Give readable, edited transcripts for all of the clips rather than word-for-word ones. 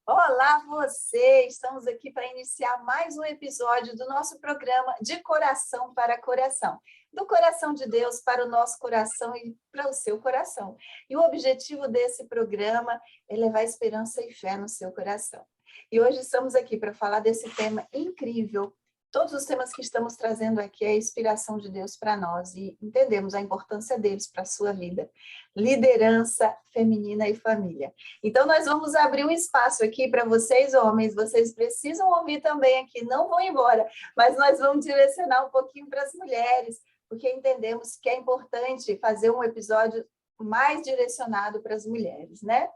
Olá, você! Estamos aqui para iniciar mais um episódio do nosso programa De Coração para Coração. Do coração de Deus para o nosso coração e para o seu coração. E o objetivo desse programa é levar esperança e fé no seu coração. E hoje estamos aqui para falar desse tema incrível. Todos os temas que estamos trazendo aqui é a inspiração de Deus para nós e entendemos a importância deles para a sua vida. Liderança feminina e família. Então, nós vamos abrir um espaço aqui para vocês, homens. Vocês precisam ouvir também aqui, não vão embora, mas nós vamos direcionar um pouquinho para as mulheres, porque entendemos que é importante fazer um episódio mais direcionado para as mulheres, né?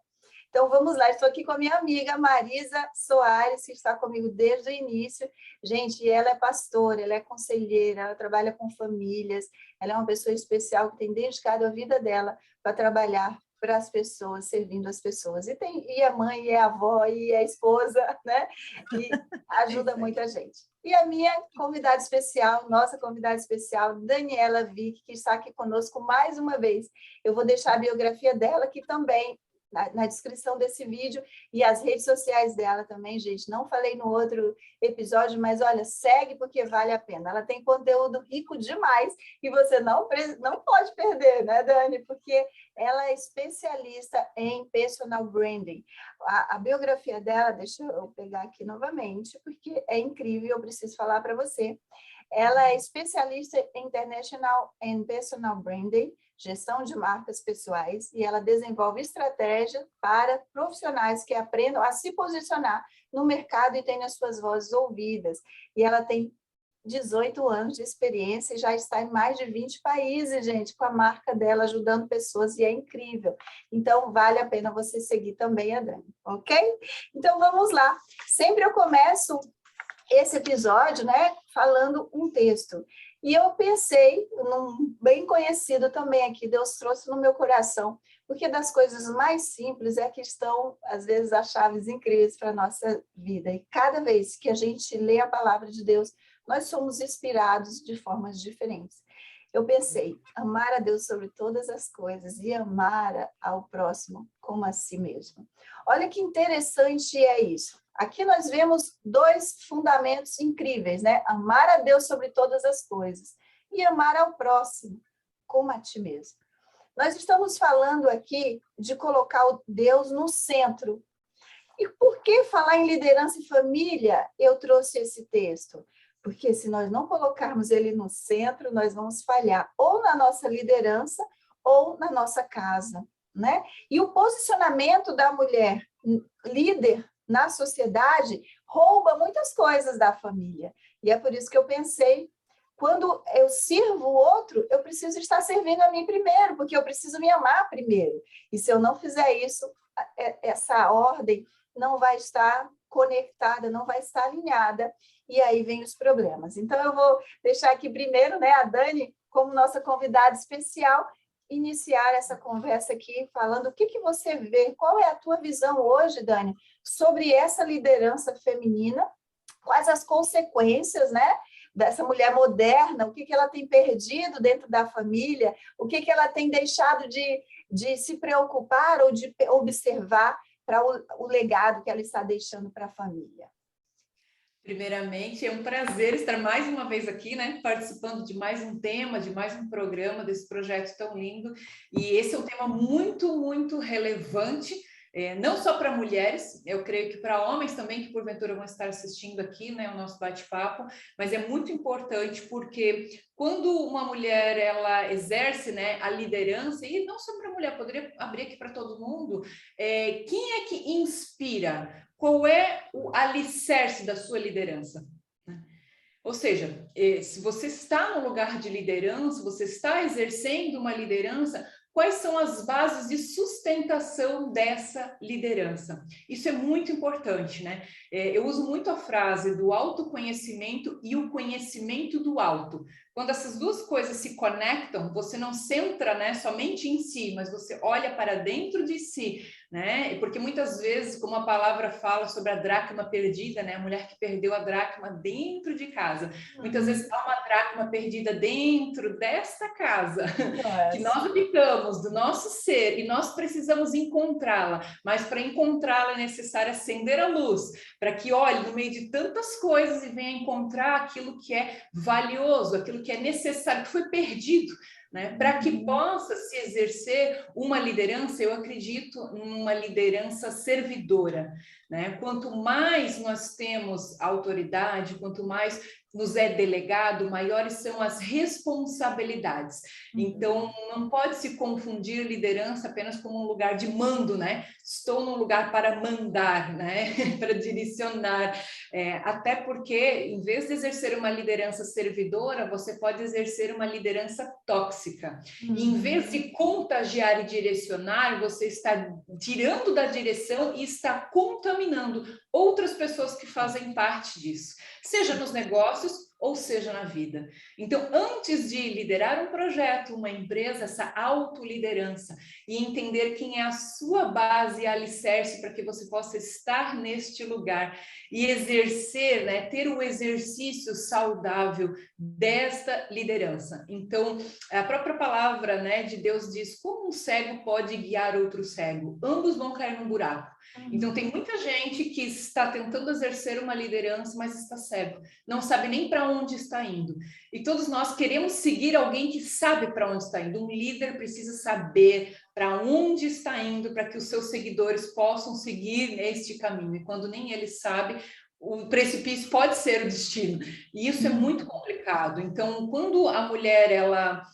Então, vamos lá. Estou aqui com a minha amiga Marisa Soares, que está comigo desde o início. Gente, ela é pastora, ela é conselheira, ela trabalha com famílias, ela é uma pessoa especial que tem dedicado a vida dela para trabalhar para as pessoas, servindo as pessoas. E é mãe, e é avó, e é esposa, né? E ajuda muita gente. E a minha convidada especial, nossa convidada especial, Daniela Vick, que está aqui conosco mais uma vez. Eu vou deixar a biografia dela aqui também, na descrição desse vídeo, e as redes sociais dela também, gente. Não falei no outro episódio, mas olha, segue porque vale a pena. Ela tem conteúdo rico demais e você não pode perder, né, Dani? Porque ela é especialista em personal branding. A biografia dela, deixa eu pegar aqui novamente, porque é incrível, eu preciso falar para você. Ela é especialista em International and Personal Branding, gestão de marcas pessoais, e ela desenvolve estratégia para profissionais que aprendam a se posicionar no mercado e tenham as suas vozes ouvidas. E ela tem 18 anos de experiência e já está em mais de 20 países, gente, com a marca dela, ajudando pessoas, e é incrível. Então, vale a pena você seguir também a Dani, ok? Então, vamos lá. Sempre eu começo esse episódio, né, falando um texto. E eu pensei num bem conhecido também aqui, Deus trouxe no meu coração, porque das coisas mais simples é que estão, às vezes, as chaves incríveis para a nossa vida. E cada vez que a gente lê a palavra de Deus, nós somos inspirados de formas diferentes. Eu pensei, amar a Deus sobre todas as coisas e amar ao próximo como a si mesmo. Olha que interessante é isso. Aqui nós vemos dois fundamentos incríveis, né? Amar a Deus sobre todas as coisas e amar ao próximo como a ti mesmo. Nós estamos falando aqui de colocar o Deus no centro. E por que falar em liderança e família? Eu trouxe esse texto. Porque se nós não colocarmos ele no centro, nós vamos falhar ou na nossa liderança ou na nossa casa, né? E o posicionamento da mulher líder na sociedade rouba muitas coisas da família. E é por isso que eu pensei, quando eu sirvo o outro, eu preciso estar servindo a mim primeiro, porque eu preciso me amar primeiro. E se eu não fizer isso, essa ordem não vai estar conectada, não vai estar alinhada, e aí vem os problemas. Então, eu vou deixar aqui primeiro, né, a Dani, como nossa convidada especial, iniciar essa conversa aqui, falando o que você vê, qual é a tua visão hoje, Dani, sobre essa liderança feminina, quais as consequências, né, dessa mulher moderna, o que ela tem perdido dentro da família, o que ela tem deixado de se preocupar ou de observar para o legado que ela está deixando para a família. Primeiramente, é um prazer estar mais uma vez aqui, né, participando de mais um tema, de mais um programa desse projeto tão lindo. E esse é um tema muito, muito relevante, não só para mulheres, eu creio que para homens também, que porventura vão estar assistindo aqui, né, o nosso bate-papo, mas é muito importante porque quando uma mulher, ela exerce, né, a liderança, e não só para mulher, poderia abrir aqui para todo mundo, quem é que inspira? Qual é o alicerce da sua liderança? Ou seja, se você está no lugar de liderança, você está exercendo uma liderança, quais são as bases de sustentação dessa liderança? Isso é muito importante, né? Eu uso muito a frase do autoconhecimento e o conhecimento do alto. Quando essas duas coisas se conectam, você não centra, né, somente em si, mas você olha para dentro de si, né? Porque muitas vezes, como a palavra fala sobre a dracma perdida, né, a mulher que perdeu a dracma dentro de casa, muitas vezes há uma dracma perdida dentro desta casa, que nós habitamos, do nosso ser, e nós precisamos encontrá-la, mas para encontrá-la é necessário acender a luz, para que olhe no meio de tantas coisas e venha encontrar aquilo que é valioso, aquilo que é necessário, que foi perdido, né? Para que possa se exercer uma liderança, eu acredito numa liderança servidora, né? Quanto mais nós temos autoridade, quanto mais nos é delegado, maiores são as responsabilidades. Então, não pode se confundir liderança apenas como um lugar de mando, né? Estou num lugar para mandar, né? Para direcionar. Até porque, em vez de exercer uma liderança servidora, você pode exercer uma liderança tóxica. E, em vez de contagiar e direcionar, você está tirando da direção e está contaminando outras pessoas que fazem parte disso, seja nos negócios ou seja na vida. Então, antes de liderar um projeto, uma empresa, essa autoliderança e entender quem é a sua base e alicerce para que você possa estar neste lugar e exercer, né, ter um exercício saudável desta liderança. Então, a própria palavra, né, de Deus diz: como um cego pode guiar outro cego? Ambos vão cair num buraco. Então, tem muita gente que está tentando exercer uma liderança, mas está cego, não sabe nem para onde está indo. E todos nós queremos seguir alguém que sabe para onde está indo. Um líder precisa saber para onde está indo, para que os seus seguidores possam seguir neste caminho. E quando nem ele sabe, o precipício pode ser o destino. E isso é muito complicado. Então, quando a mulher ela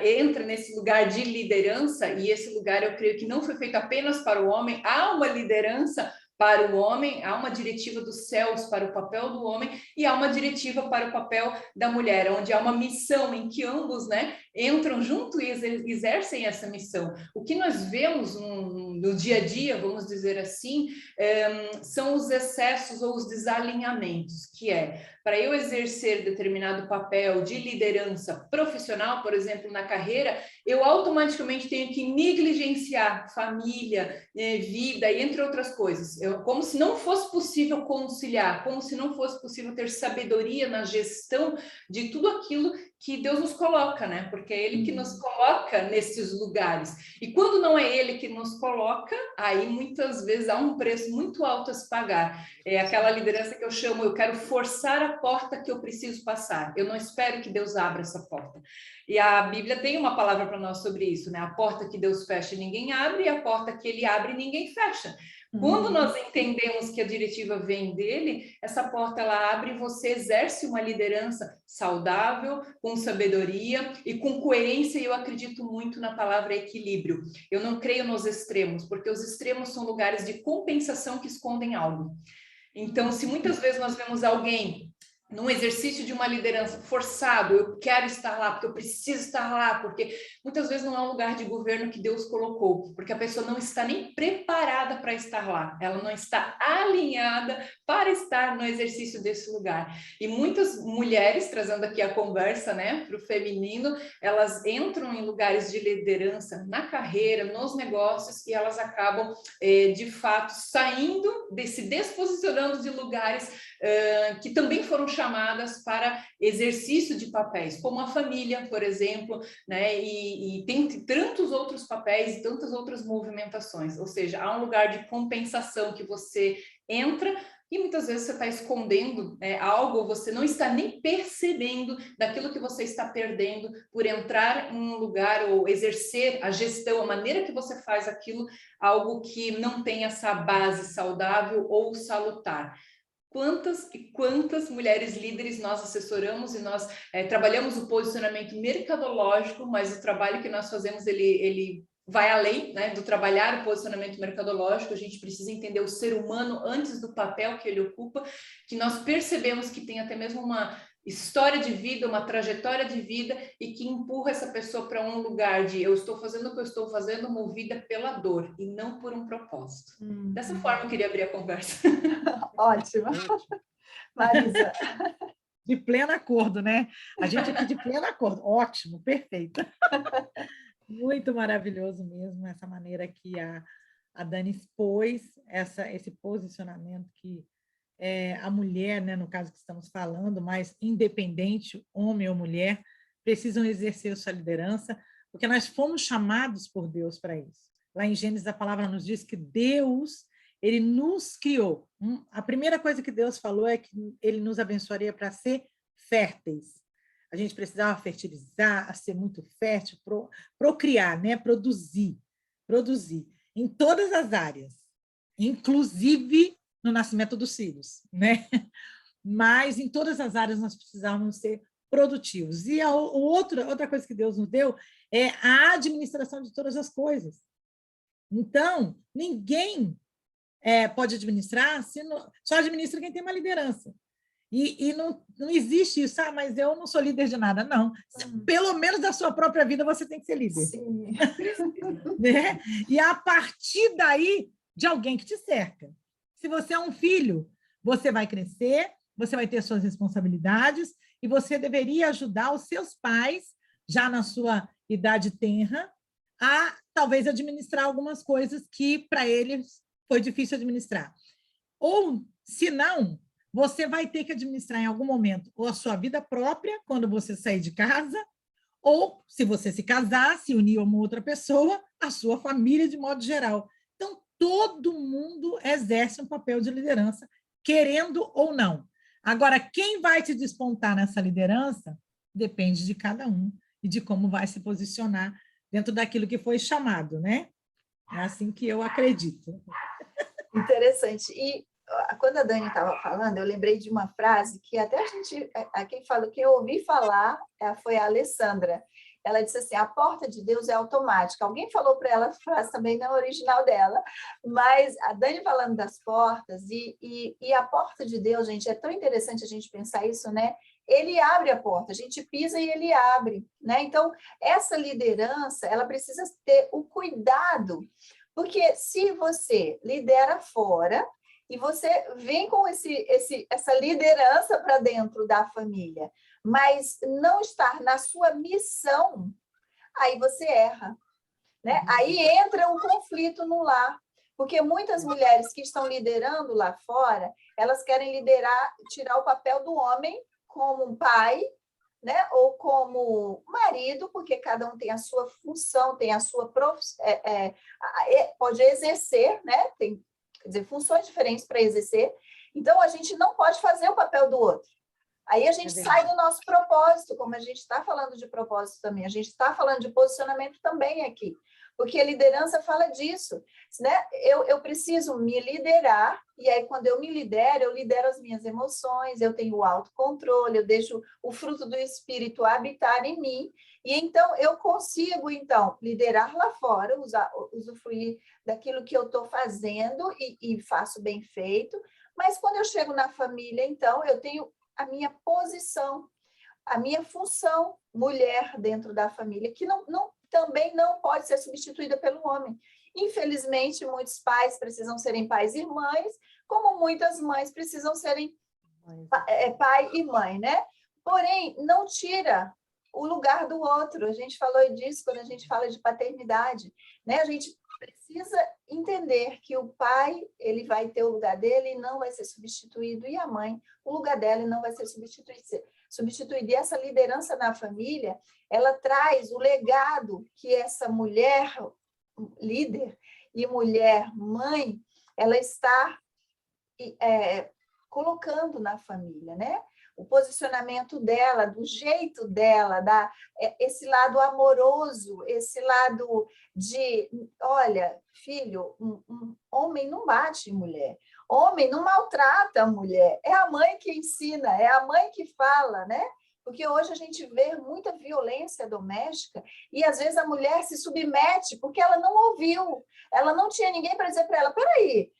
entra nesse lugar de liderança, e esse lugar eu creio que não foi feito apenas para o homem, há uma liderança para o homem, há uma diretiva dos céus para o papel do homem e há uma diretiva para o papel da mulher, onde há uma missão em que ambos, né, entram junto e exercem essa missão. O que nós vemos no dia a dia, vamos dizer assim, são os excessos ou os desalinhamentos, que é, para eu exercer determinado papel de liderança profissional, por exemplo, na carreira, eu automaticamente tenho que negligenciar família, vida e entre outras coisas. Como se não fosse possível conciliar, como se não fosse possível ter sabedoria na gestão de tudo aquilo que Deus nos coloca, né? Porque é Ele que nos coloca nesses lugares. E quando não é Ele que nos coloca, aí muitas vezes há um preço muito alto a se pagar. É aquela liderança que eu chamo, eu quero forçar a porta que eu preciso passar. Eu não espero que Deus abra essa porta. E a Bíblia tem uma palavra para nós sobre isso, né? A porta que Deus fecha, ninguém abre, e a porta que Ele abre, ninguém fecha. Quando nós entendemos que a diretiva vem dele, essa porta ela abre e você exerce uma liderança saudável, com sabedoria e com coerência, e eu acredito muito na palavra equilíbrio. Eu não creio nos extremos, porque os extremos são lugares de compensação que escondem algo. Então, se muitas vezes nós vemos alguém num exercício de uma liderança forçado, eu quero estar lá, porque eu preciso estar lá, porque muitas vezes não é um lugar de governo que Deus colocou, porque a pessoa não está nem preparada para estar lá, ela não está alinhada para estar no exercício desse lugar. E muitas mulheres, trazendo aqui a conversa, né, para o feminino, elas entram em lugares de liderança na carreira, nos negócios, e elas acabam, de fato, saindo, se desposicionando de lugares que também foram chamadas para exercício de papéis, como a família, por exemplo, né? E tem tantos outros papéis e tantas outras movimentações, ou seja, há um lugar de compensação que você entra e muitas vezes você está escondendo, né, algo, ou você não está nem percebendo daquilo que você está perdendo por entrar em um lugar ou exercer a gestão, a maneira que você faz aquilo, algo que não tem essa base saudável ou salutar. Quantas e quantas mulheres líderes nós assessoramos e nós trabalhamos o posicionamento mercadológico, mas o trabalho que nós fazemos, ele vai além, né, do trabalhar o posicionamento mercadológico. A gente precisa entender o ser humano antes do papel que ele ocupa, que nós percebemos que tem até mesmo uma história de vida, uma trajetória de vida e que empurra essa pessoa para um lugar de eu estou fazendo o que eu estou fazendo movida pela dor e não por um propósito. Dessa forma eu queria abrir a conversa. Ótimo. Marisa. de pleno acordo, né? A gente aqui de pleno acordo. Ótimo, perfeito. Muito maravilhoso mesmo, essa maneira que a Dani expôs, esse posicionamento que a mulher, né, no caso que estamos falando, mas independente, homem ou mulher, precisam exercer sua liderança, porque nós fomos chamados por Deus para isso. Lá em Gênesis, a palavra nos diz que Deus, ele nos criou. A primeira coisa que Deus falou é que ele nos abençoaria para ser férteis. A gente precisava fertilizar, ser muito fértil, procriar, né? Produzir em todas as áreas, inclusive no nascimento dos filhos, né? Mas em todas as áreas nós precisávamos ser produtivos. E outra coisa que Deus nos deu é a administração de todas as coisas. Então, ninguém pode administrar, só administra quem tem uma liderança. E não existe isso, mas eu não sou líder de nada, não. Pelo menos da sua própria vida você tem que ser líder. Sim. Né? E a partir daí, de alguém que te cerca. Se você é um filho, você vai crescer, você vai ter suas responsabilidades e você deveria ajudar os seus pais, já na sua idade tenra, a talvez administrar algumas coisas que para eles foi difícil administrar. Ou, se não, você vai ter que administrar em algum momento ou a sua vida própria, quando você sair de casa, ou, se você se casar, se unir a uma outra pessoa, a sua família de modo geral. Então, todo mundo exerce um papel de liderança, querendo ou não. Agora, quem vai te despontar nessa liderança depende de cada um e de como vai se posicionar dentro daquilo que foi chamado, né? É assim que eu acredito. Interessante. E quando a Dani estava falando, eu lembrei de uma frase que até quem eu ouvi falar foi a Alessandra. Ela disse assim: a porta de Deus é automática. Alguém falou para ela a frase também não original dela, mas a Dani falando das portas, e a porta de Deus, gente, é tão interessante a gente pensar isso, né? Ele abre a porta, a gente pisa e ele abre, né? Então, essa liderança, ela precisa ter o cuidado, porque se você lidera fora, e você vem com essa liderança para dentro da família, mas não estar na sua missão, aí você erra, né? Aí entra um conflito no lar, porque muitas mulheres que estão liderando lá fora, elas querem liderar, tirar o papel do homem como um pai, né? Ou como marido, porque cada um tem a sua função, tem a sua pode exercer, né? Tem, quer dizer, funções diferentes para exercer. Então, a gente não pode fazer o papel do outro. Aí a gente sai do nosso propósito, como a gente está falando de propósito também, a gente está falando de posicionamento também aqui, porque a liderança fala disso, né? Eu preciso me liderar, e aí quando eu me lidero, eu lidero as minhas emoções, eu tenho o autocontrole, eu deixo o fruto do Espírito habitar em mim, e então eu consigo, liderar lá fora, usufruir daquilo que eu estou fazendo e faço bem feito, mas quando eu chego na família, então, eu tenho a minha posição, a minha função mulher dentro da família, que também não pode ser substituída pelo homem. Infelizmente, muitos pais precisam serem pais e mães, como muitas mães precisam serem pai e mãe, né? Porém, não tira o lugar do outro. A gente falou disso quando a gente fala de paternidade, né? A gente precisa entender que o pai, ele vai ter o lugar dele e não vai ser substituído, e a mãe, o lugar dela não vai ser substituído. E essa liderança na família, ela traz o legado que essa mulher líder e mulher mãe, ela está colocando na família, né? O posicionamento dela, do jeito dela, esse lado amoroso, esse lado de, olha, filho, um homem não bate em mulher, homem não maltrata a mulher, é a mãe que ensina, é a mãe que fala, né? Porque hoje a gente vê muita violência doméstica e, às vezes, a mulher se submete porque ela não ouviu, ela não tinha ninguém para dizer para ela, peraí,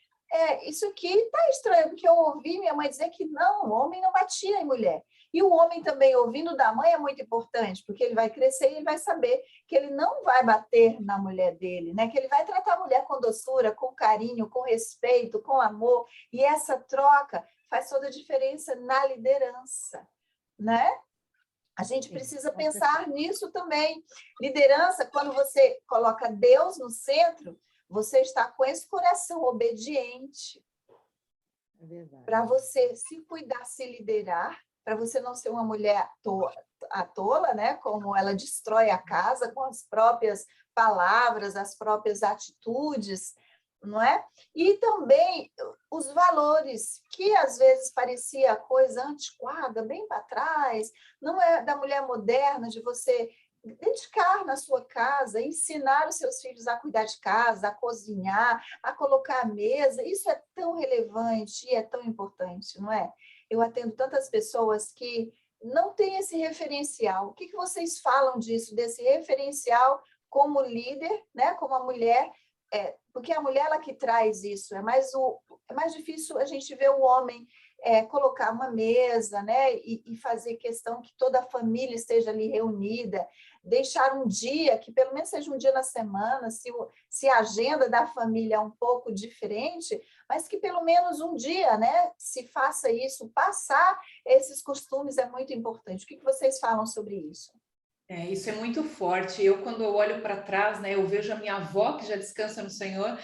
isso aqui está estranho, porque eu ouvi minha mãe dizer que não, o homem não batia em mulher. E o homem também, ouvindo da mãe, é muito importante, porque ele vai crescer e ele vai saber que ele não vai bater na mulher dele, né? Que ele vai tratar a mulher com doçura, com carinho, com respeito, com amor. E essa troca faz toda a diferença na liderança. né? A gente precisa pensar nisso também. Liderança, quando você coloca Deus no centro, você está com esse coração obediente. É verdade. Para você se cuidar, se liderar, para você não ser uma mulher tola, né? Como ela destrói a casa com as próprias palavras, as próprias atitudes, não é? E também os valores, que às vezes parecia coisa antiquada, bem para trás, não é da mulher moderna, de você dedicar na sua casa, ensinar os seus filhos a cuidar de casa, a cozinhar, a colocar a mesa. Isso é tão relevante e é tão importante, não é? Eu atendo tantas pessoas que não têm esse referencial. O que vocês falam disso, desse referencial como líder, né? Como a mulher, porque a mulher ela que traz isso, é mais difícil a gente ver o homem colocar uma mesa, né, e fazer questão que toda a família esteja ali reunida, deixar um dia, que pelo menos seja um dia na semana, se a agenda da família é um pouco diferente, mas que pelo menos um dia, né, se faça isso, passar esses costumes é muito importante. O que vocês falam sobre isso? Isso é muito forte. Eu, quando eu olho para trás, né, eu vejo a minha avó, que já descansa no Senhor,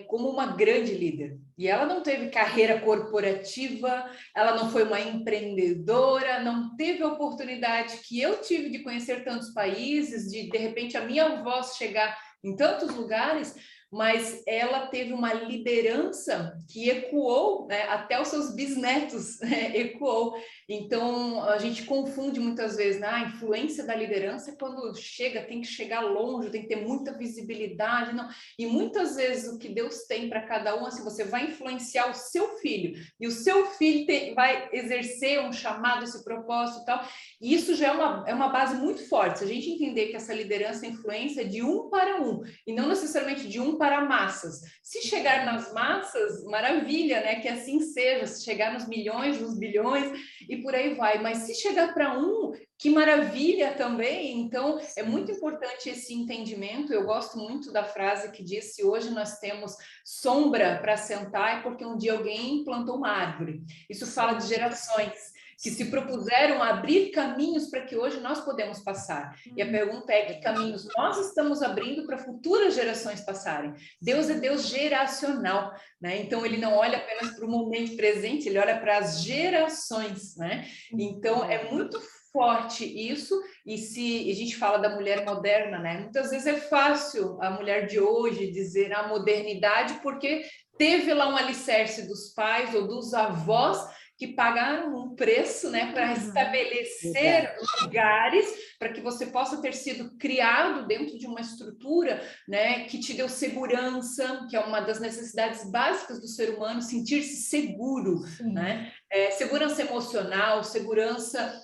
como uma grande líder. E ela não teve carreira corporativa, ela não foi uma empreendedora, não teve a oportunidade que eu tive de conhecer tantos países, de repente, a minha voz chegar em tantos lugares, mas ela teve uma liderança que ecoou, né, até os seus bisnetos, né, ecoou. Então, a gente confunde muitas vezes, né, a influência da liderança quando chega, tem que chegar longe, tem que ter muita visibilidade, não. E muitas vezes o que Deus tem para cada um, assim, você vai influenciar o seu filho, e o seu filho vai exercer um chamado, esse propósito e tal, e isso já é uma base muito forte. Se a gente entender que essa liderança, influência é de um para um, e não necessariamente de um para massas. Se chegar nas massas, maravilha, né? Que assim seja, se chegar nos milhões, nos bilhões, e por aí vai. Mas se chegar para um, que maravilha também. Então, é muito importante esse entendimento. Eu gosto muito da frase que diz: se hoje nós temos sombra para sentar, é porque um dia alguém plantou uma árvore. Isso fala de gerações que se propuseram a abrir caminhos para que hoje nós podemos passar. E a pergunta é: que caminhos nós estamos abrindo para futuras gerações passarem? Deus é Deus geracional, né? Então, ele não olha apenas para o momento presente, ele olha para as gerações, né? Então, é muito forte isso. E se a gente fala da mulher moderna, né? Muitas vezes é fácil a mulher de hoje dizer a modernidade, porque teve lá um alicerce dos pais ou dos avós que pagaram um preço, né, para estabelecer lugares para que você possa ter sido criado dentro de uma estrutura, né, que te deu segurança, que é uma das necessidades básicas do ser humano, sentir-se seguro, né? Segurança emocional, segurança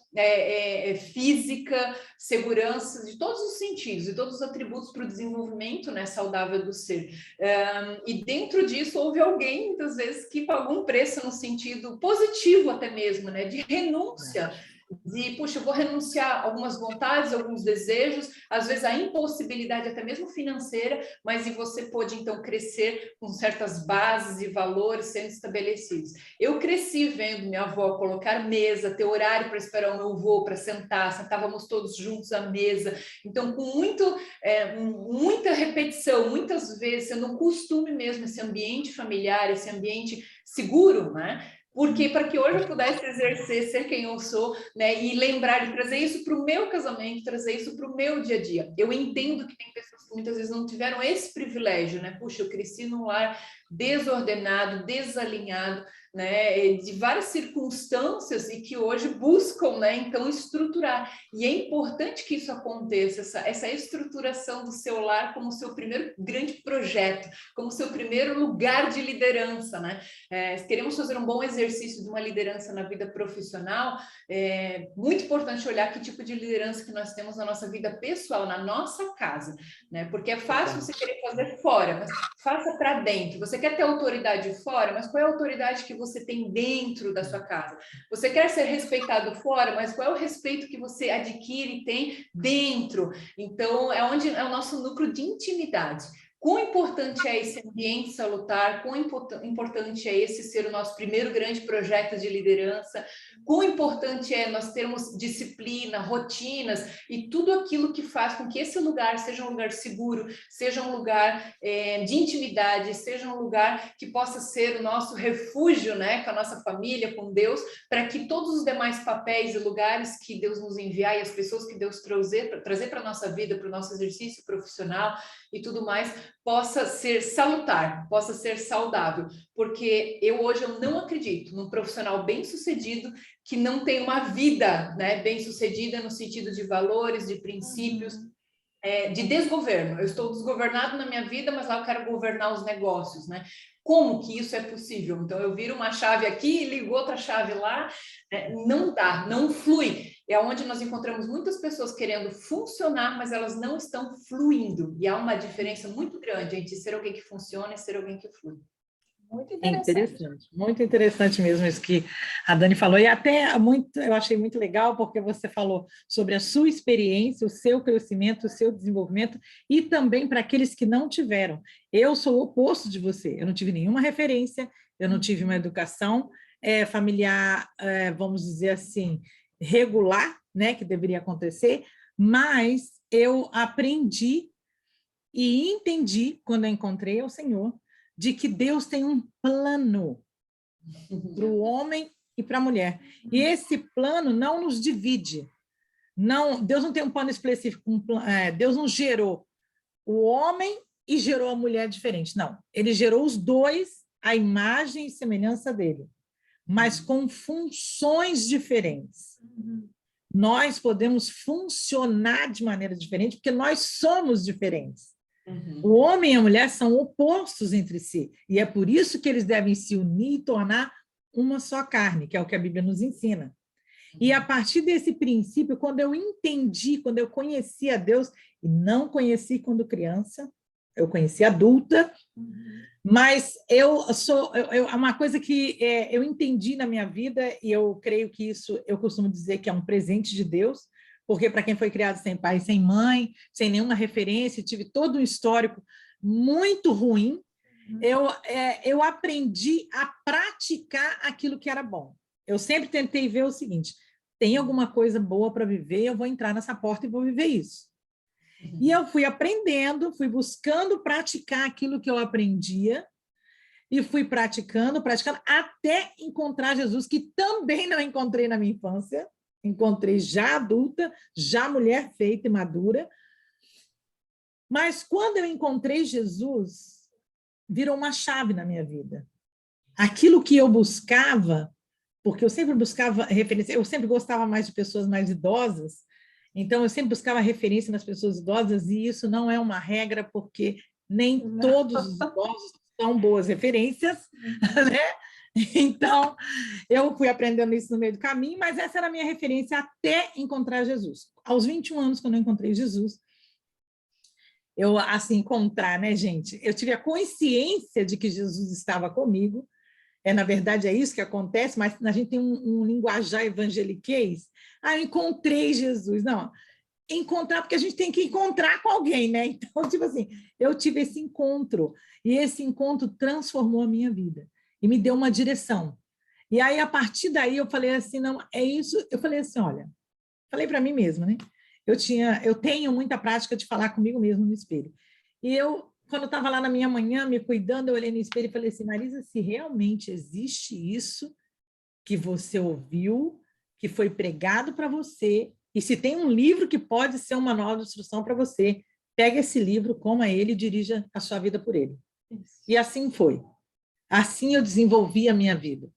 física, segurança de todos os sentidos e todos os atributos para o desenvolvimento, né, saudável do ser. E dentro disso houve alguém, muitas vezes, que pagou um preço no sentido positivo até mesmo, né, de renúncia, de, puxa, eu vou renunciar a algumas vontades, alguns desejos, às vezes a impossibilidade até mesmo financeira, mas e você pôde, então, crescer com certas bases e valores sendo estabelecidos. Eu cresci vendo minha avó colocar mesa, ter horário para esperar o meu avô, para sentar, sentávamos todos juntos à mesa, então, com muita repetição, muitas vezes, sendo um costume mesmo, esse ambiente familiar, esse ambiente seguro, né? Porque para que hoje eu pudesse exercer, ser quem eu sou, né, e lembrar de trazer isso para o meu casamento, trazer isso para o meu dia a dia. Eu entendo que tem pessoas que muitas vezes não tiveram esse privilégio, né? Puxa, eu cresci num lar desordenado, desalinhado, né, de várias circunstâncias e que hoje buscam, né, então estruturar. E é importante que isso aconteça, essa estruturação do seu lar como seu primeiro grande projeto, como seu primeiro lugar de liderança, né? Se queremos fazer um bom exercício de uma liderança na vida profissional, é muito importante olhar que tipo de liderança que nós temos na nossa vida pessoal, na nossa casa, né? Porque é fácil você querer fazer fora, mas faça para dentro. Você quer ter autoridade fora, mas qual é a autoridade que você tem dentro da sua casa? Você quer ser respeitado fora, mas qual é o respeito que você adquire e tem dentro? Então, é onde é o nosso núcleo de intimidade. Quão importante é esse ambiente salutar, quão importante é esse ser o nosso primeiro grande projeto de liderança, quão importante é nós termos disciplina, rotinas e tudo aquilo que faz com que esse lugar seja um lugar seguro, seja um lugar de intimidade, seja um lugar que possa ser o nosso refúgio, né, com a nossa família, com Deus, para que todos os demais papéis e lugares que Deus nos enviar e as pessoas que Deus trazer para a nossa vida, para o nosso exercício profissional e tudo mais, possa ser salutar, possa ser saudável, porque hoje eu não acredito num profissional bem-sucedido que não tem uma vida, né, bem-sucedida no sentido de valores, de princípios, de desgoverno. Eu estou desgovernado na minha vida, mas lá eu quero governar os negócios, né? Como que isso é possível? Então, eu viro uma chave aqui e ligo outra chave lá, não dá, não flui. É onde nós encontramos muitas pessoas querendo funcionar, mas elas não estão fluindo. E há uma diferença muito grande entre ser alguém que funciona e ser alguém que flui. Muito interessante mesmo isso que a Dani falou, e até eu achei muito legal, porque você falou sobre a sua experiência, o seu crescimento, o seu desenvolvimento, e também para aqueles que não tiveram. Eu sou o oposto de você, eu não tive nenhuma referência, eu não tive uma educação familiar, vamos dizer assim, regular, né, que deveria acontecer, mas eu aprendi e entendi, quando eu encontrei o Senhor, de que Deus tem um plano para o homem e para a mulher. E esse plano não nos divide. Não, Deus não tem um plano específico. Deus não gerou o homem e gerou a mulher diferente. Não, ele gerou os dois à imagem e semelhança dele, mas com funções diferentes. Nós podemos funcionar de maneira diferente porque nós somos diferentes. O homem e a mulher são opostos entre si, e é por isso que eles devem se unir e tornar uma só carne, que é o que a Bíblia nos ensina. E a partir desse princípio, quando eu entendi, quando eu conheci a Deus, e não conheci quando criança, eu conheci adulta, mas uma coisa que eu entendi na minha vida, e eu creio que isso, eu costumo dizer que é um presente de Deus, porque para quem foi criado sem pai, sem mãe, sem nenhuma referência, tive todo um histórico muito ruim, eu aprendi a praticar aquilo que era bom. Eu sempre tentei ver o seguinte, tem alguma coisa boa para viver, eu vou entrar nessa porta e vou viver isso. E eu fui aprendendo, fui buscando praticar aquilo que eu aprendia, e fui praticando, até encontrar Jesus, que também não encontrei na minha infância, encontrei já adulta, já mulher feita e madura. Mas quando eu encontrei Jesus, virou uma chave na minha vida. Aquilo que eu buscava, porque eu sempre buscava referência, eu sempre gostava mais de pessoas mais idosas, então eu sempre buscava referência nas pessoas idosas, e isso não é uma regra, porque nem todos os idosos são boas referências, né? Então, eu fui aprendendo isso no meio do caminho, mas essa era a minha referência até encontrar Jesus. Aos 21 anos, quando eu encontrei Jesus, encontrar, né, gente? Eu tive a consciência de que Jesus estava comigo, na verdade é isso que acontece, mas a gente tem um linguajar evangeliquez. Eu encontrei Jesus. Não, encontrar, porque a gente tem que encontrar com alguém, né? Então, tipo assim, eu tive esse encontro, e esse encontro transformou a minha vida, e me deu uma direção. E aí, a partir daí, eu falei assim, não, é isso. Eu falei assim, olha, falei para mim mesma, né? Eu tenho muita prática de falar comigo mesmo no espelho. E quando eu estava lá na minha manhã, me cuidando, eu olhei no espelho e falei assim, Marisa, se realmente existe isso que você ouviu, que foi pregado para você, e se tem um livro que pode ser um manual de instrução para você, pega esse livro, coma ele e dirija a sua vida por ele. Isso. E assim foi. Assim eu desenvolvi a minha vida.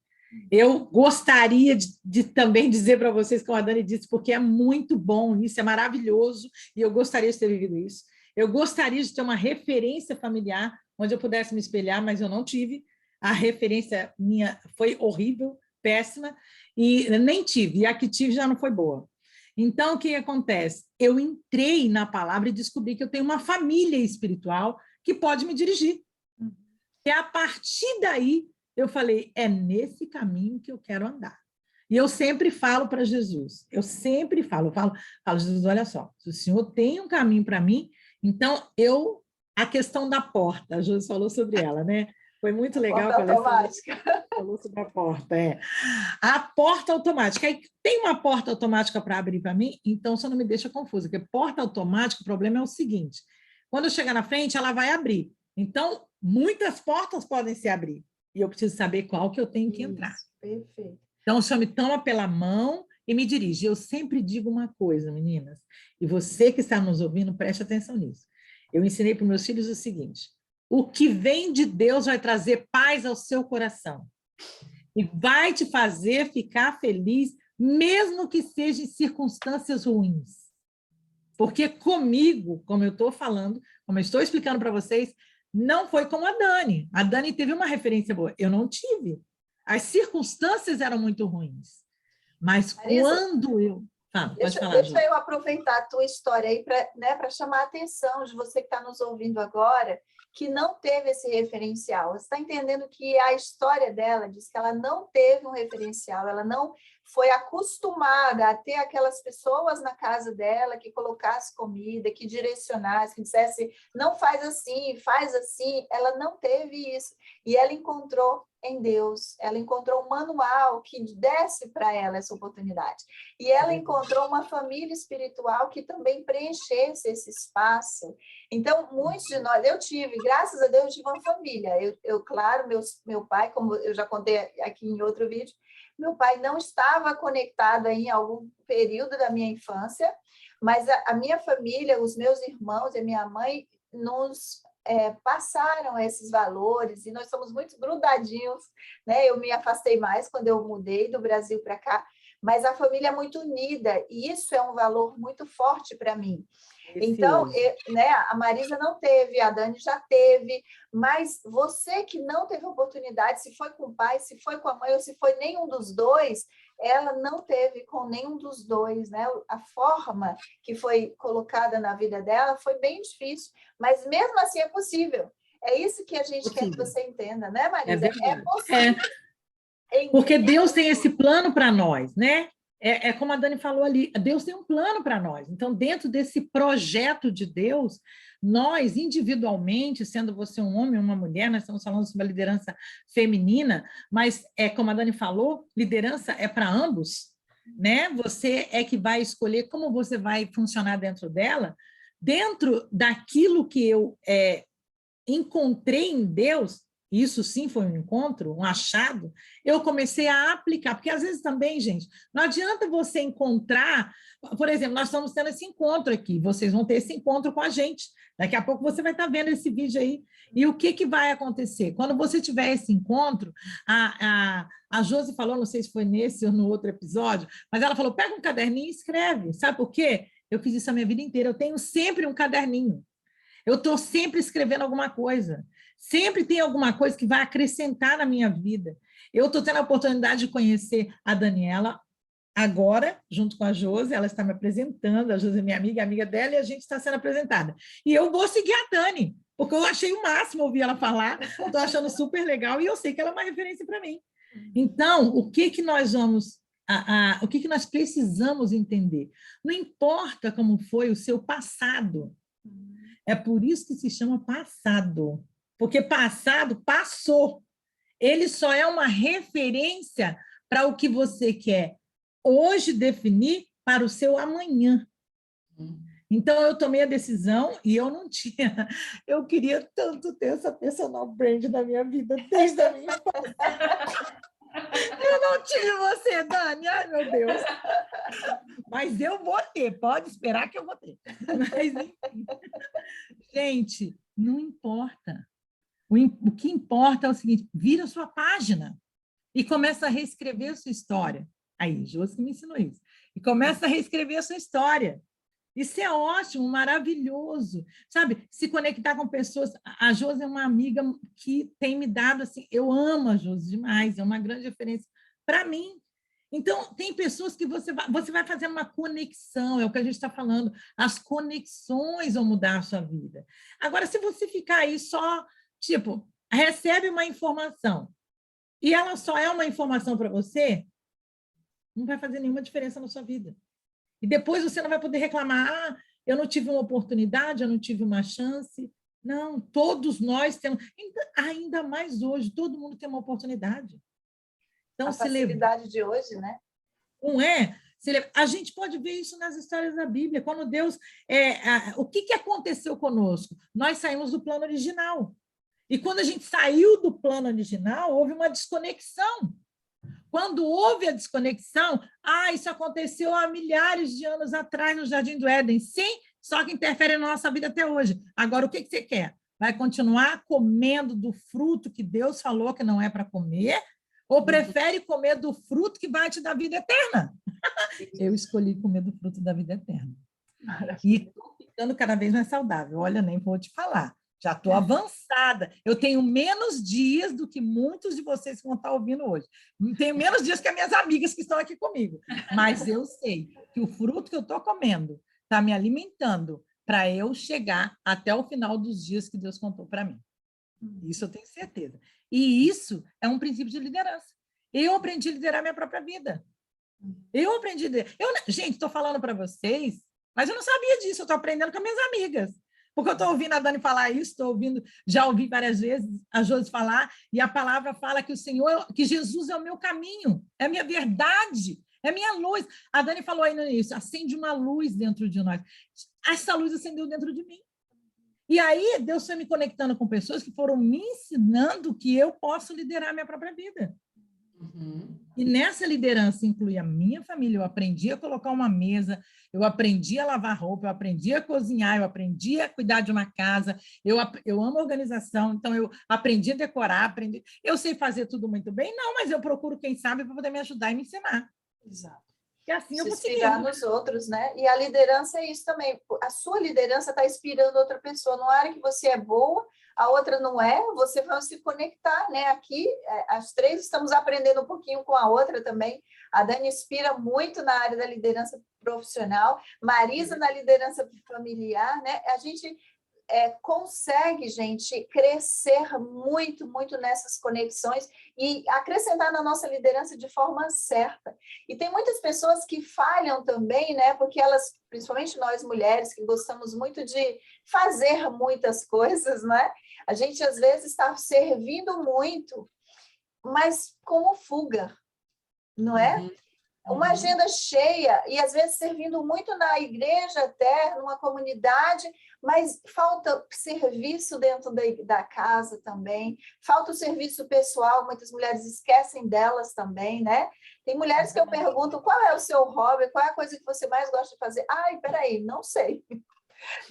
Eu gostaria de também dizer para vocês, como a Dani disse, porque é muito bom isso, é maravilhoso, e eu gostaria de ter vivido isso. Eu gostaria de ter uma referência familiar, onde eu pudesse me espelhar, mas eu não tive. A referência minha foi horrível, péssima, e nem tive, e a que tive já não foi boa. Então, o que acontece? Eu entrei na palavra e descobri que eu tenho uma família espiritual que pode me dirigir. E a partir daí, eu falei, é nesse caminho que eu quero andar. E eu sempre falo para Jesus, eu falo, Jesus, olha só, se o Senhor tem um caminho para mim, então eu A questão da porta, a Josi falou sobre ela, né? Foi muito legal a Porta palestra. automática. Falou sobre a porta, é. A porta automática. Aí tem uma porta automática para abrir para mim, então só não me deixa confusa, porque porta automática, o problema é o seguinte: quando eu chegar na frente, ela vai abrir. Então, muitas portas podem se abrir. E eu preciso saber qual que eu tenho que entrar. Isso, perfeito. Então, o senhor me toma pela mão e me dirige. Eu sempre digo uma coisa, meninas, e você que está nos ouvindo, preste atenção nisso. Eu ensinei para os meus filhos o seguinte: o que vem de Deus vai trazer paz ao seu coração e vai te fazer ficar feliz, mesmo que seja em circunstâncias ruins. Porque comigo, como eu estou falando, como eu estou explicando para vocês, não foi como a Dani. A Dani teve uma referência boa, eu não tive. As circunstâncias eram muito ruins. Mas Marisa, quando eu... pode falar, deixa eu aproveitar a tua história aí para, né, para chamar a atenção de você que está nos ouvindo agora, que não teve esse referencial. Você está entendendo que a história dela diz que ela não teve um referencial, ela não foi acostumada a ter aquelas pessoas na casa dela que colocasse comida, que direcionasse, que dissesse, não faz assim. Ela não teve isso. E ela encontrou em Deus, ela encontrou um manual que desse para ela essa oportunidade. E ela encontrou uma família espiritual que também preenchesse esse espaço. Então, muitos de nós, graças a Deus, eu tive uma família. Claro, meu pai, como eu já contei aqui em outro vídeo, meu pai não estava conectado em algum período da minha infância, mas a minha família, os meus irmãos e a minha mãe nos passaram esses valores e nós somos muito grudadinhos, né? Eu me afastei mais quando eu mudei do Brasil para cá, mas a família é muito unida e isso é um valor muito forte para mim. Então, né, a Marisa não teve, a Dani já teve, mas você que não teve oportunidade, se foi com o pai, se foi com a mãe ou se foi nenhum dos dois, ela não teve com nenhum dos dois, né? A forma que foi colocada na vida dela foi bem difícil, mas mesmo assim é possível. É isso que a gente quer que você entenda, né, Marisa? É possível. Porque Deus tem esse plano para nós, né? É como a Dani falou ali, Deus tem um plano para nós. Então, dentro desse projeto de Deus, nós, individualmente, sendo você um homem ou uma mulher, nós estamos falando sobre a liderança feminina, mas, como a Dani falou, liderança é para ambos, né? Você é que vai escolher como você vai funcionar dentro dela, dentro daquilo que eu encontrei em Deus. Isso sim foi um encontro, um achado, eu comecei a aplicar, porque às vezes também, gente, não adianta você encontrar, por exemplo, nós estamos tendo esse encontro aqui, vocês vão ter esse encontro com a gente, daqui a pouco você vai estar vendo esse vídeo aí, e o que vai acontecer? Quando você tiver esse encontro, a Josi falou, não sei se foi nesse ou no outro episódio, mas ela falou, pega um caderninho e escreve, sabe por quê? Eu fiz isso a minha vida inteira, eu tenho sempre um caderninho, eu estou sempre escrevendo alguma coisa. Sempre tem alguma coisa que vai acrescentar na minha vida. Eu estou tendo a oportunidade de conhecer a Daniela agora, junto com a Josi, ela está me apresentando, a Josi é minha amiga, amiga dela, e a gente está sendo apresentada. E eu vou seguir a Dani, porque eu achei o máximo ouvir ela falar, estou achando super legal, e eu sei que ela é uma referência para mim. Então, o que nós vamos... o que nós precisamos entender? Não importa como foi o seu passado, é por isso que se chama passado, porque passado passou. Ele só é uma referência para o que você quer hoje definir para o seu amanhã. Então, eu tomei a decisão e eu não tinha... Eu queria tanto ter essa personal brand na minha vida desde a minha infância. Eu não tive você, Dani. Ai, meu Deus. Mas eu vou ter, pode esperar que eu vou ter. Mas, enfim. Gente, não importa. O que importa é o seguinte, vira a sua página e começa a reescrever a sua história. Aí, Josi me ensinou isso. E começa a reescrever a sua história. Isso é ótimo, maravilhoso. Sabe, se conectar com pessoas... A Josi é uma amiga que tem me dado, assim, eu amo a Josi demais, é uma grande referência para mim. Então, tem pessoas que você vai fazer uma conexão, é o que a gente está falando, as conexões vão mudar a sua vida. Agora, se você ficar aí só, tipo, recebe uma informação e ela só é uma informação para você, não vai fazer nenhuma diferença na sua vida. E depois você não vai poder reclamar, eu não tive uma oportunidade, eu não tive uma chance. Não, todos nós temos, ainda mais hoje, todo mundo tem uma oportunidade. Então, A facilidade de hoje, né? Não é? A gente pode ver isso nas histórias da Bíblia, quando Deus... o que aconteceu conosco? Nós saímos do plano original. E quando a gente saiu do plano original, houve uma desconexão. Quando houve a desconexão, isso aconteceu há milhares de anos atrás no Jardim do Éden. Sim, só que interfere na nossa vida até hoje. Agora, o que você quer? Vai continuar comendo do fruto que Deus falou que não é para comer? Ou prefere comer do fruto que vai te dar vida eterna? Eu escolhi comer do fruto da vida eterna. E estou ficando cada vez mais saudável. Olha, nem vou te falar. Já estou avançada. Eu tenho menos dias do que muitos de vocês que vão estar ouvindo hoje. Tenho menos dias que as minhas amigas que estão aqui comigo. Mas eu sei que o fruto que eu estou comendo está me alimentando para eu chegar até o final dos dias que Deus contou para mim. Isso eu tenho certeza. E isso é um princípio de liderança. Eu aprendi a liderar minha própria vida. Eu aprendi... Gente, estou falando para vocês, mas eu não sabia disso. Eu estou aprendendo com as minhas amigas. Porque eu estou ouvindo a Dani falar isso, já ouvi várias vezes a Josi falar, e a palavra fala que que Jesus é o meu caminho, é a minha verdade, é a minha luz. A Dani falou aí no início, acende uma luz dentro de nós. Essa luz acendeu dentro de mim. E aí, Deus foi me conectando com pessoas que foram me ensinando que eu posso liderar a minha própria vida. E nessa liderança inclui a minha família. Eu aprendi a colocar uma mesa, eu aprendi a lavar roupa, eu aprendi a cozinhar, eu aprendi a cuidar de uma casa, eu amo organização, então eu aprendi a decorar, eu sei fazer tudo muito bem, não, mas eu procuro quem sabe para poder me ajudar e me ensinar. Exato. E assim eu consegui. Inspirar nos outros, né? E a liderança é isso também. A sua liderança está inspirando outra pessoa. Numa área que você é boa, a outra não é, você vai se conectar, né? Aqui, as três estamos aprendendo um pouquinho com a outra também. A Dani inspira muito na área da liderança profissional, Marisa na liderança familiar, né? A gente consegue, gente, crescer muito, muito nessas conexões e acrescentar na nossa liderança de forma certa. E tem muitas pessoas que falham também, né? Porque elas, principalmente nós mulheres, que gostamos muito de fazer muitas coisas, né? A gente, às vezes, está servindo muito, mas como fuga, não é? Uma agenda cheia e, às vezes, servindo muito na igreja até, numa comunidade, mas falta serviço dentro da casa também, falta o serviço pessoal, muitas mulheres esquecem delas também, né? Tem mulheres que eu pergunto, qual é o seu hobby, qual é a coisa que você mais gosta de fazer? Ai, peraí, não sei.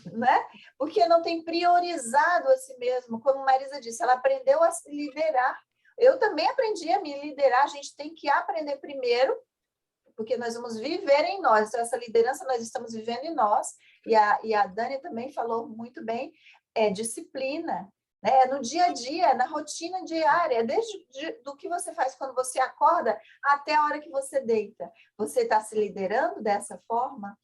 Né? Porque não tem priorizado a si mesmo, como Marisa disse, ela aprendeu a se liderar. Eu também aprendi a me liderar, a gente tem que aprender primeiro, porque nós vamos viver em nós. Então, essa liderança nós estamos vivendo em nós, e a Dani também falou muito bem, disciplina, né? No dia a dia, na rotina diária, desde do que você faz quando você acorda até a hora que você deita. Você está se liderando dessa forma?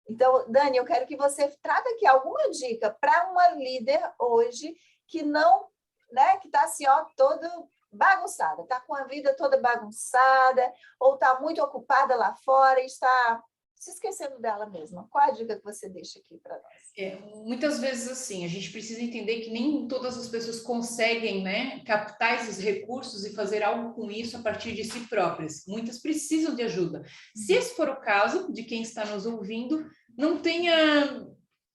Então, Dani, eu quero que você traga aqui alguma dica para uma líder hoje que não, né, que está assim, ó, todo bagunçada, está com a vida toda bagunçada, ou está muito ocupada lá fora e está se esquecendo dela mesma. Qual a dica que você deixa aqui para nós? Muitas vezes, assim, a gente precisa entender que nem todas as pessoas conseguem, né, captar esses recursos e fazer algo com isso a partir de si próprias. Muitas precisam de ajuda. Se esse for o caso de quem está nos ouvindo, não tenha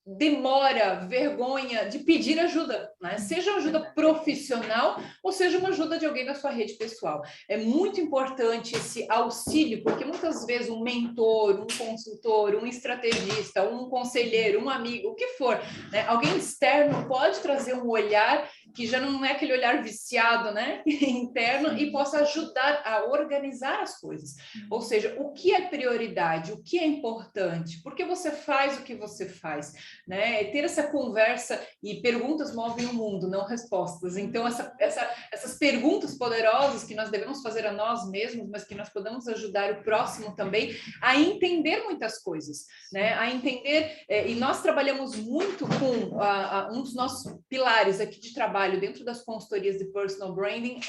demora, vergonha de pedir ajuda, né? Seja ajuda profissional ou seja uma ajuda de alguém da sua rede pessoal. É muito importante esse auxílio, porque muitas vezes um mentor, um consultor, um estrategista, um conselheiro, um amigo, o que for, né? Alguém externo pode trazer um olhar que já não é aquele olhar viciado, né? Interno, e possa ajudar a organizar as coisas. Ou seja, o que é prioridade, o que é importante, por que você faz o que você faz, né? Ter essa conversa, e perguntas movem o mundo, não respostas. Então, essas perguntas poderosas que nós devemos fazer a nós mesmos, mas que nós podemos ajudar o próximo também a entender muitas coisas, né? A entender, e nós trabalhamos muito com um dos nossos pilares aqui de trabalho dentro das consultorias de personal branding,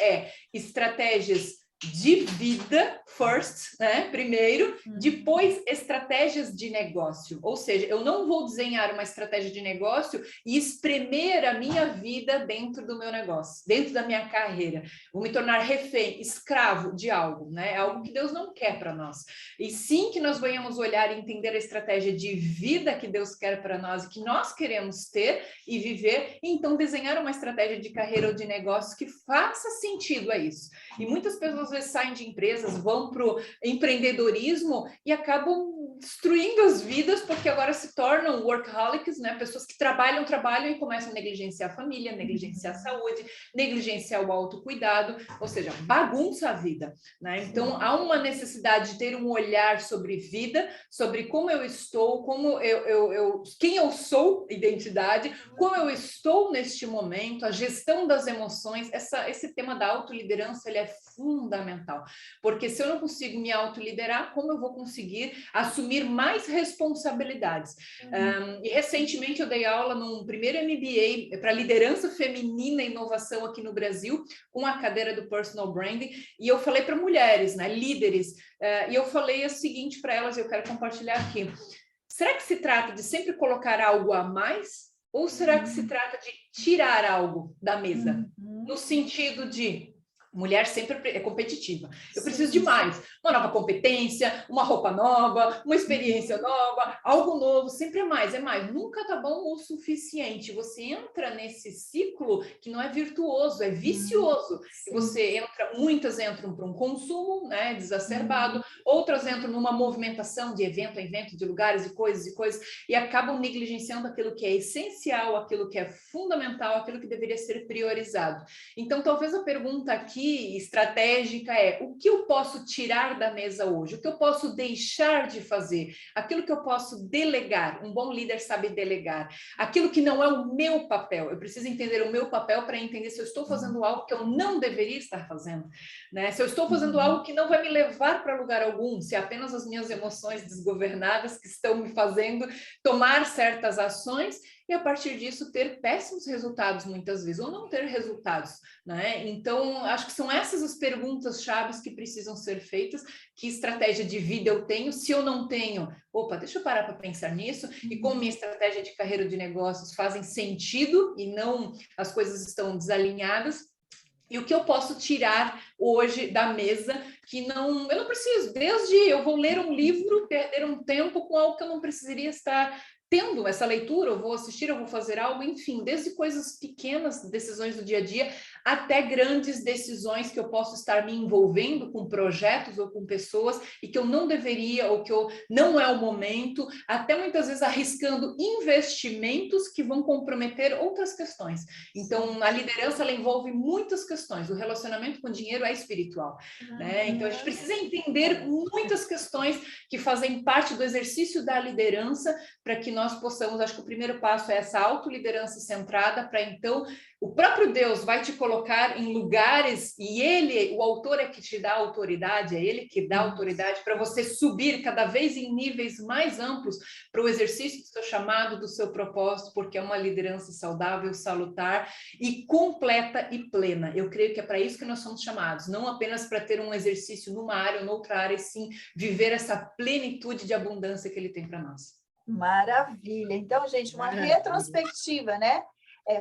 estratégias de vida first, né? Primeiro, depois estratégias de negócio. Ou seja, eu não vou desenhar uma estratégia de negócio e espremer a minha vida dentro do meu negócio, dentro da minha carreira. Vou me tornar refém, escravo de algo, né? Algo que Deus não quer para nós. E sim que nós venhamos olhar e entender a estratégia de vida que Deus quer para nós e que nós queremos ter e viver, e então desenhar uma estratégia de carreira ou de negócio que faça sentido a isso. E muitas pessoas às vezes saem de empresas, vão para o empreendedorismo e acabam destruindo as vidas porque agora se tornam workaholics, né? Pessoas que trabalham e começam a negligenciar a família, negligenciar a saúde, negligenciar o autocuidado, ou seja, bagunça a vida, né? Então há uma necessidade de ter um olhar sobre vida, sobre como eu estou, quem eu sou, identidade, como eu estou neste momento, a gestão das emoções. Esse tema da autoliderança, ele é fundamental, porque se eu não consigo me autoliderar, como eu vou conseguir assumir mais responsabilidades? E recentemente eu dei aula num primeiro MBA para liderança feminina e inovação aqui no Brasil, com a cadeira do Personal Branding, e eu falei para mulheres, né, líderes, e eu falei o seguinte para elas, eu quero compartilhar aqui. Será que se trata de sempre colocar algo a mais? Ou será que se trata de tirar algo da mesa? No sentido de... Mulher sempre é competitiva. Eu preciso de mais. Uma nova competência, uma roupa nova, uma experiência nova, algo novo. Sempre é mais, é mais. Nunca tá bom o suficiente. Você entra nesse ciclo que não é virtuoso, é vicioso. E você entra, muitas entram para um consumo, né, exacerbado, outras entram numa movimentação de evento a evento, de lugares e coisas, e acabam negligenciando aquilo que é essencial, aquilo que é fundamental, aquilo que deveria ser priorizado. Então, talvez a pergunta aqui estratégica é: o que eu posso tirar da mesa hoje? O que eu posso deixar de fazer? Aquilo que eu posso delegar. Um bom líder sabe delegar. Aquilo que não é o meu papel. Eu preciso entender o meu papel para entender se eu estou fazendo algo que eu não deveria estar fazendo, né? Se eu estou fazendo algo que não vai me levar para lugar algum, se é apenas as minhas emoções desgovernadas que estão me fazendo tomar certas ações e a partir disso ter péssimos resultados muitas vezes, ou não ter resultados, né? Então, acho que são essas as perguntas chaves que precisam ser feitas. Que estratégia de vida eu tenho? Se eu não tenho, opa, deixa eu parar para pensar nisso, e como minha estratégia de carreira ou de negócios fazem sentido e não as coisas estão desalinhadas. E o que eu posso tirar hoje da mesa que não... Eu não preciso, desde eu vou ler um livro, perder um tempo com algo que eu não precisaria estar tendo essa leitura, eu vou assistir, eu vou fazer algo, enfim, desde coisas pequenas, decisões do dia a dia, até grandes decisões que eu posso estar me envolvendo com projetos ou com pessoas e que eu não deveria, ou que eu não é o momento, até muitas vezes arriscando investimentos que vão comprometer outras questões. Então, a liderança, ela envolve muitas questões, o relacionamento com o dinheiro é espiritual, né? Então, a gente precisa entender muitas questões que fazem parte do exercício da liderança para que nós possamos, acho que o primeiro passo é essa autoliderança centrada, para então o próprio Deus vai te colocar em lugares e ele, o autor é que te dá autoridade, é ele que dá autoridade para você subir cada vez em níveis mais amplos para o exercício do seu chamado, do seu propósito, porque é uma liderança saudável, salutar e completa e plena. Eu creio que é para isso que nós somos chamados, não apenas para ter um exercício numa área ou noutra área, e sim viver essa plenitude de abundância que ele tem para nós. Maravilha. Então, gente, uma retrospectiva, né?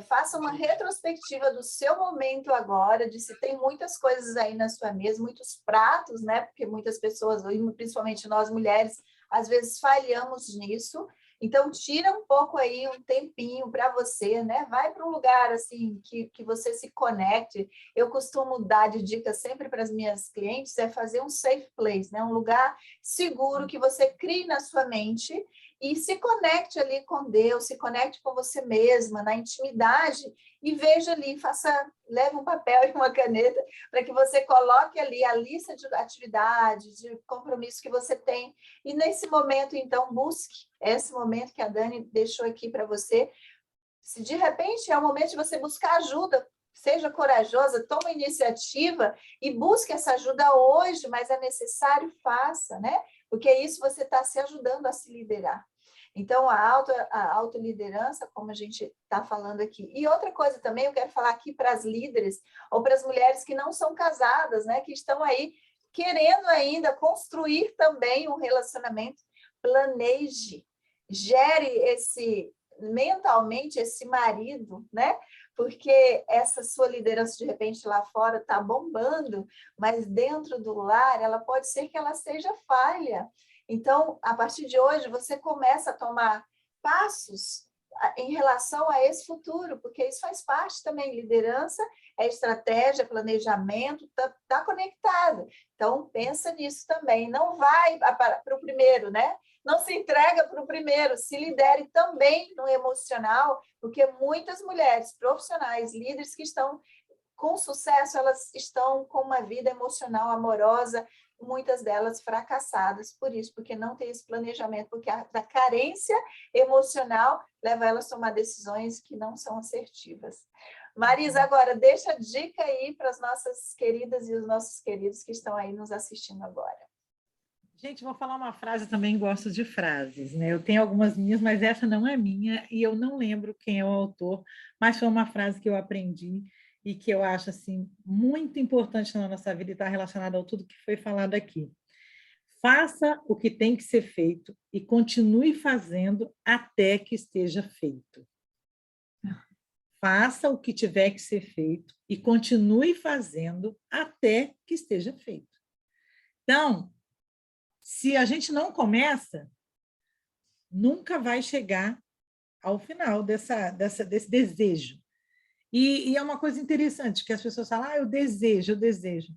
Faça uma retrospectiva do seu momento agora, de se tem muitas coisas aí na sua mesa, muitos pratos, né? Porque muitas pessoas, principalmente nós mulheres, às vezes falhamos nisso. Então, tira um pouco aí, um tempinho para você, né? Vai para um lugar, assim, que você se conecte. Eu costumo dar de dica sempre para as minhas clientes, é fazer um safe place, né? Um lugar seguro que você crie na sua mente e se conecte ali com Deus, se conecte com você mesma, na intimidade, e veja ali, leve um papel e uma caneta para que você coloque ali a lista de atividades, de compromissos que você tem. E nesse momento, então, busque esse momento que a Dani deixou aqui para você. Se de repente é o momento de você buscar ajuda, seja corajosa, tome iniciativa e busque essa ajuda hoje, mas é necessário, faça, né? Porque isso você está se ajudando a se liderar. Então, a autoliderança, como a gente está falando aqui. E outra coisa também, eu quero falar aqui para as líderes, ou para as mulheres que não são casadas, né, que estão aí querendo ainda construir também um relacionamento, planeje, gere mentalmente esse marido, né? Porque essa sua liderança, de repente, lá fora está bombando, mas dentro do lar, ela pode ser que ela seja falha. Então, a partir de hoje, você começa a tomar passos em relação a esse futuro, porque isso faz parte também. Liderança é estratégia, planejamento, tá conectado. Então, pensa nisso também. Não vai para o primeiro, né? Não se entrega para o primeiro, se lidere também no emocional, porque muitas mulheres profissionais, líderes que estão com sucesso, elas estão com uma vida emocional amorosa, muitas delas fracassadas por isso, porque não tem esse planejamento, porque a carência emocional leva elas a tomar decisões que não são assertivas. Marisa, agora deixa a dica aí para as nossas queridas e os nossos queridos que estão aí nos assistindo agora. Gente, vou falar uma frase, também gosto de frases, né? Eu tenho algumas minhas, mas essa não é minha e eu não lembro quem é o autor, mas foi uma frase que eu aprendi e que eu acho assim muito importante na nossa vida e está relacionada a tudo que foi falado aqui. Faça o que tem que ser feito e continue fazendo até que esteja feito. Faça o que tiver que ser feito e continue fazendo até que esteja feito. Então, se a gente não começa, nunca vai chegar ao final desse desejo. E é uma coisa interessante, que as pessoas falam, eu desejo, eu desejo.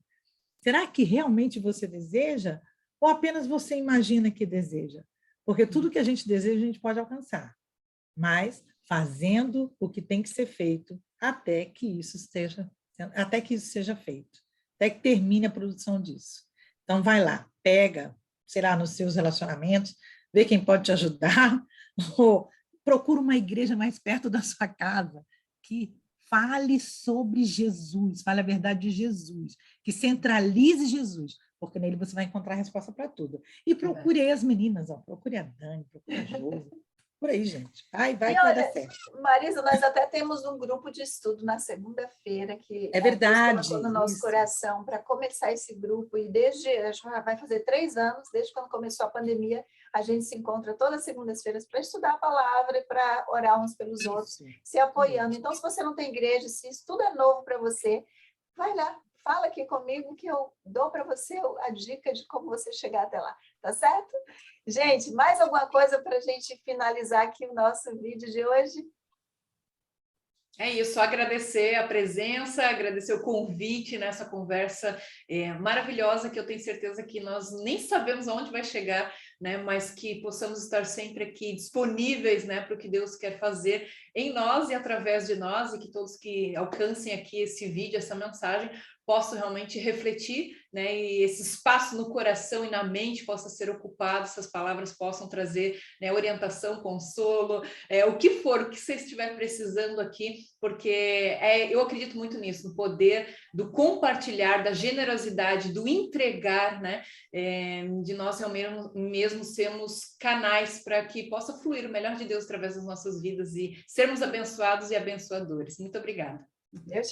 Será que realmente você deseja? Ou apenas você imagina que deseja? Porque tudo que a gente deseja, a gente pode alcançar. Mas fazendo o que tem que ser feito até que isso seja feito. Até que termine a produção disso. Então, vai lá, pega, sei lá, nos seus relacionamentos, vê quem pode te ajudar, ou procura uma igreja mais perto da sua casa, que fale sobre Jesus, fale a verdade de Jesus, que centralize Jesus, porque nele você vai encontrar a resposta para tudo. E procure aí as meninas, procure a Dani, procure a Josi, por aí, gente. Vai que vai dar certo. Marisa, nós até temos um grupo de estudo na segunda-feira que é verdade, Deus colocou no nosso coração para começar esse grupo, e já vai fazer 3 anos, desde quando começou a pandemia, a gente se encontra todas as segundas-feiras para estudar a palavra e para orar uns pelos outros, se apoiando. Então, se você não tem igreja, se isso tudo é novo para você, vai lá, fala aqui comigo que eu dou para você a dica de como você chegar até lá, tá certo? Gente, mais alguma coisa para a gente finalizar aqui o nosso vídeo de hoje? É isso, agradecer a presença, agradecer o convite nessa conversa maravilhosa, que eu tenho certeza que nós nem sabemos aonde vai chegar, né? Mas que possamos estar sempre aqui disponíveis, né, para o que Deus quer fazer em nós e através de nós, e que todos que alcancem aqui esse vídeo, essa mensagem, possam realmente refletir, né, e esse espaço no coração e na mente possa ser ocupado, essas palavras possam trazer, né, orientação, consolo, o que for, o que você estiver precisando aqui, porque eu acredito muito nisso, no poder do compartilhar, da generosidade, do entregar, né, de nós realmente mesmo sermos canais para que possa fluir o melhor de Deus através das nossas vidas e sermos abençoados e abençoadores. Muito obrigada.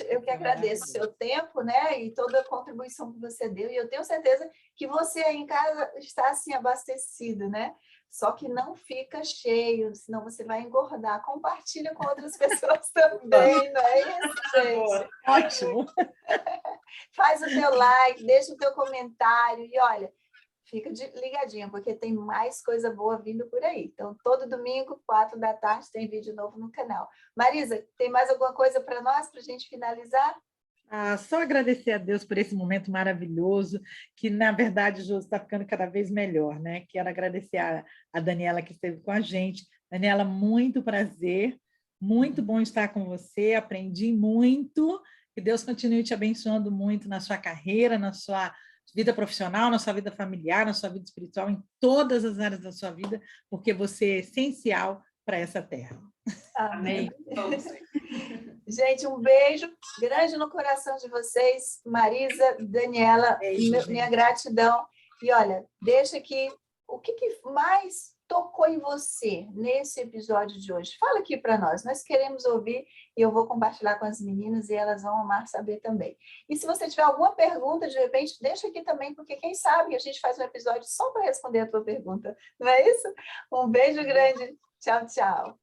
Eu que agradeço o seu tempo, né, e toda a contribuição que você deu, e eu tenho certeza que você aí em casa está assim abastecido, né? Só que não fica cheio, senão você vai engordar. Compartilha com outras pessoas também, não é isso, gente? Ótimo! Faz o teu like, deixa o teu comentário e olha, fica ligadinho, porque tem mais coisa boa vindo por aí. Então, todo domingo, 4 da tarde, tem vídeo novo no canal. Marisa, tem mais alguma coisa para nós, para a gente finalizar? Só agradecer a Deus por esse momento maravilhoso, que, na verdade, o Josi está ficando cada vez melhor, né? Quero agradecer a Daniela, que esteve com a gente. Daniela, muito prazer, muito bom estar com você, aprendi muito, que Deus continue te abençoando muito na sua carreira, na sua vida profissional, na sua vida familiar, na sua vida espiritual, em todas as áreas da sua vida, porque você é essencial para essa terra. Amém. Gente, um beijo grande no coração de vocês. Marisa, Daniela, minha gratidão. E olha, deixa aqui o que mais tocou em você nesse episódio de hoje? Fala aqui para nós. Nós queremos ouvir e eu vou compartilhar com as meninas e elas vão amar saber também. E se você tiver alguma pergunta, de repente, deixa aqui também, porque quem sabe a gente faz um episódio só para responder a tua pergunta. Não é isso? Um beijo grande. Tchau, tchau.